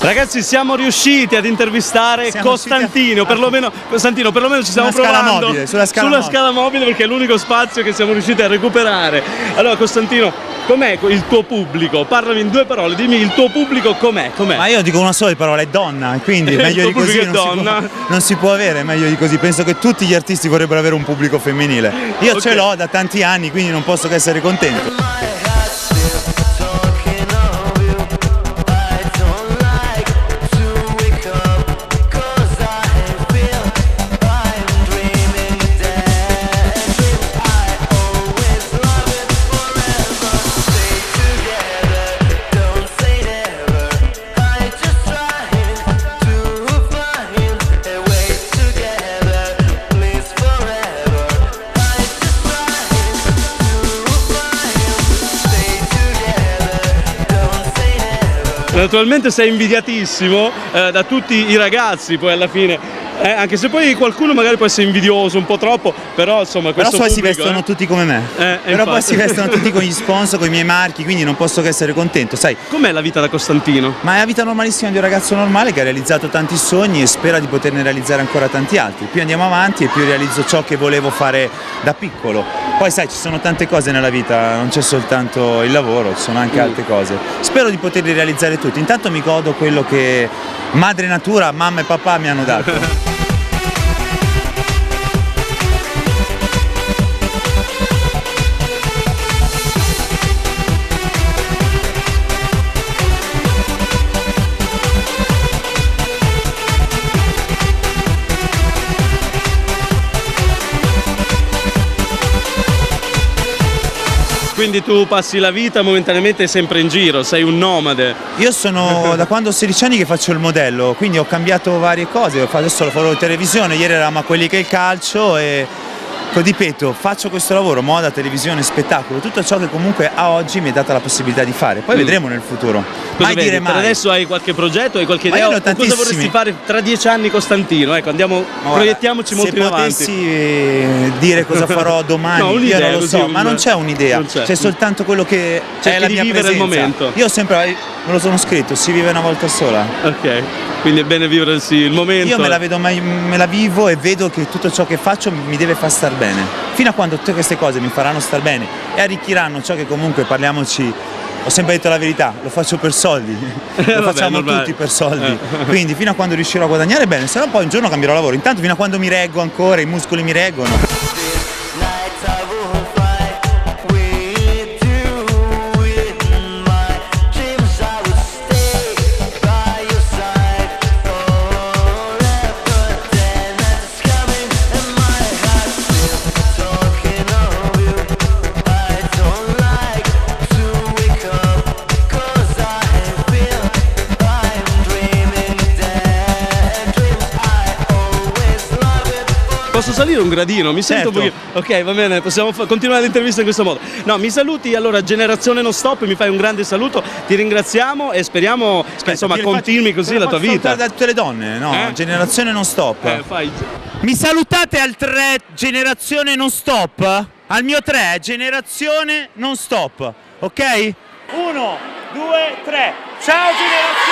Ragazzi, siamo riusciti ad intervistare Costantino, perlomeno ci stiamo provando sulla scala mobile, perché è l'unico spazio che siamo riusciti a recuperare. Allora Costantino, com'è il tuo pubblico? Parlami in 2 parole, dimmi il tuo pubblico com'è? Ma io dico una sola parola, è donna, quindi meglio di così non si può avere, meglio di così. Penso che tutti gli artisti vorrebbero avere un pubblico femminile. Io ce l'ho da tanti anni, quindi non posso che essere contento. Naturalmente sei invidiatissimo da tutti i ragazzi, poi alla fine, anche se poi qualcuno magari può essere invidioso un po' troppo, però insomma questo poi pubblico, si vestono tutti come me, però poi si vestono tutti con gli sponsor, con i miei marchi, quindi non posso che essere contento, sai. Com'è la vita da Costantino? Ma è la vita normalissima di un ragazzo normale che ha realizzato tanti sogni e spera di poterne realizzare ancora tanti altri. Più andiamo avanti e più realizzo ciò che volevo fare da piccolo. Poi sai, ci sono tante cose nella vita, non c'è soltanto il lavoro, ci sono anche altre cose. Spero di poterli realizzare tutti. Intanto mi godo quello che madre natura, mamma e papà mi hanno dato. Quindi tu passi la vita momentaneamente sempre in giro, sei un nomade. Io sono da quando ho 16 anni che faccio il modello, quindi ho cambiato varie cose, adesso lo farò in televisione, ieri eravamo a Quelli che è il calcio e ripeto, faccio questo lavoro, moda, televisione, spettacolo, tutto ciò che comunque a oggi mi è data la possibilità di fare, poi vedremo nel futuro. Mai dire mai. Per adesso hai qualche progetto, hai qualche idea? Cosa vorresti fare tra 10 anni, Costantino? Ecco, proiettiamoci molto in avanti. Se potessi dire cosa farò domani, io non lo so, ma non c'è un'idea, c'è soltanto quello che è la mia presenza. Il momento. Io sempre me lo sono scritto, si vive una volta sola. Ok, quindi è bene viversi il momento. Io me la vivo e vedo che tutto ciò che faccio mi deve far star bene. Fino a quando tutte queste cose mi faranno star bene e arricchiranno ciò che comunque, parliamoci, ho sempre detto la verità, lo faccio per soldi, lo facciamo tutti per soldi, quindi fino a quando riuscirò a guadagnare bene, se no poi un giorno cambierò lavoro, intanto fino a quando mi reggo ancora, i muscoli mi reggono. Posso salire un gradino? Mi sento certo. Ok, va bene, possiamo continuare l'intervista in questo modo. No, mi saluti allora Generazione Non Stop, mi fai un grande saluto, ti ringraziamo e speriamo che insomma continui così la tua vita. Da tutte le donne, no? Generazione Non Stop. Mi salutate al 3 Generazione Non Stop? Al mio 3 Generazione Non Stop, ok? 1, 2, 3. Ciao Generazione!